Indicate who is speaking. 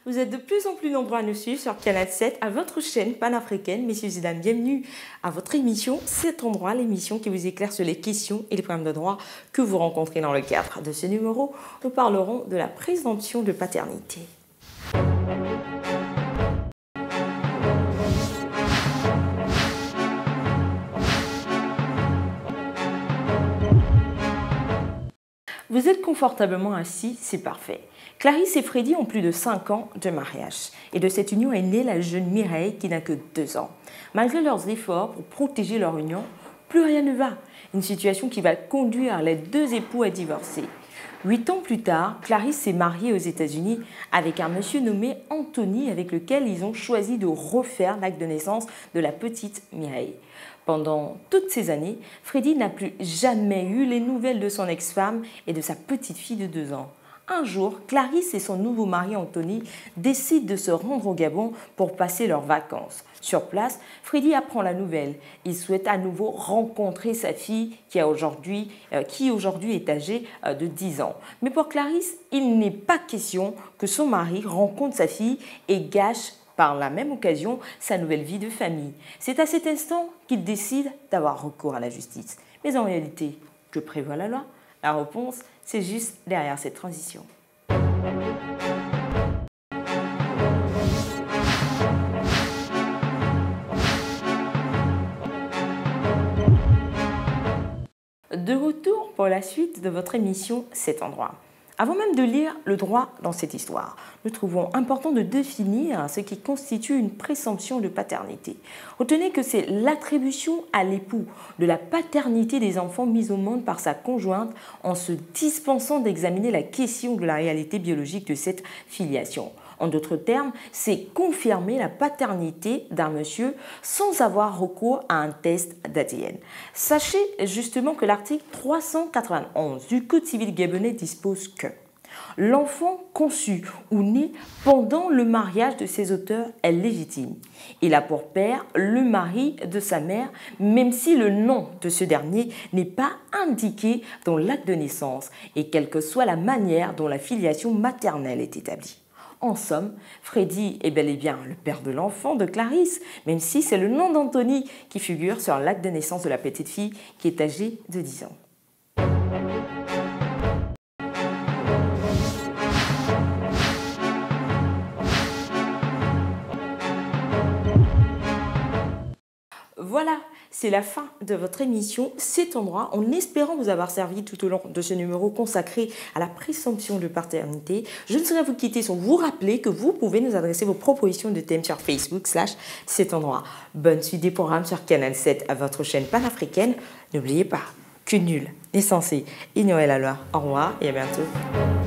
Speaker 1: Vous êtes de plus en plus nombreux à nous suivre sur Canal 7, à votre chaîne panafricaine. Messieurs et dames, bienvenue à votre émission Cet endroit, l'émission qui vous éclaire sur les questions et les problèmes de droit que vous rencontrez dans le cadre de ce numéro. Nous parlerons de la présomption de paternité. Vous êtes confortablement assis, c'est parfait. Clarisse et Freddy ont plus de 5 ans de mariage. Et de cette union est née la jeune Mireille qui n'a que 2 ans. Malgré leurs efforts pour protéger leur union, plus rien ne va. Une situation qui va conduire les deux époux à divorcer. 8 ans plus tard, Clarisse s'est mariée aux États-Unis avec un monsieur nommé Anthony avec lequel ils ont choisi de refaire l'acte de naissance de la petite Mireille. Pendant toutes ces années, Freddy n'a plus jamais eu les nouvelles de son ex-femme et de sa petite fille de 2 ans. Un jour, Clarisse et son nouveau mari Anthony décident de se rendre au Gabon pour passer leurs vacances. Sur place, Freddy apprend la nouvelle. Il souhaite à nouveau rencontrer sa fille qui aujourd'hui est âgée de 10 ans. Mais pour Clarisse, il n'est pas question que son mari rencontre sa fille et gâche par la même occasion sa nouvelle vie de famille. C'est à cet instant qu'il décide d'avoir recours à la justice. Mais en réalité, que prévoit la loi? La réponse, c'est juste derrière cette transition. De retour pour la suite de votre émission Cet endroit. Avant même de lire le droit dans cette histoire, nous trouvons important de définir ce qui constitue une présomption de paternité. Retenez que c'est l'attribution à l'époux de la paternité des enfants mis au monde par sa conjointe en se dispensant d'examiner la question de la réalité biologique de cette filiation. En d'autres termes, c'est confirmer la paternité d'un monsieur sans avoir recours à un test d'ADN. Sachez justement que l'article 391 du Code civil gabonais dispose que l'enfant conçu ou né pendant le mariage de ses auteurs est légitime. Il a pour père le mari de sa mère, même si le nom de ce dernier n'est pas indiqué dans l'acte de naissance et quelle que soit la manière dont la filiation maternelle est établie. En somme, Freddy est bel et bien le père de l'enfant de Clarisse, même si c'est le nom d'Anthony qui figure sur l'acte de naissance de la petite fille qui est âgée de 10 ans. Voilà, c'est la fin de votre émission Cet endroit, en espérant vous avoir servi tout au long de ce numéro consacré à la présomption de paternité. Je ne saurais vous quitter sans vous rappeler que vous pouvez nous adresser vos propositions de thèmes sur Facebook /Cet endroit. Bonne suite des programmes sur Canal 7 à votre chaîne panafricaine. N'oubliez pas que nul n'est censé ignorer la loi. Au revoir et à bientôt.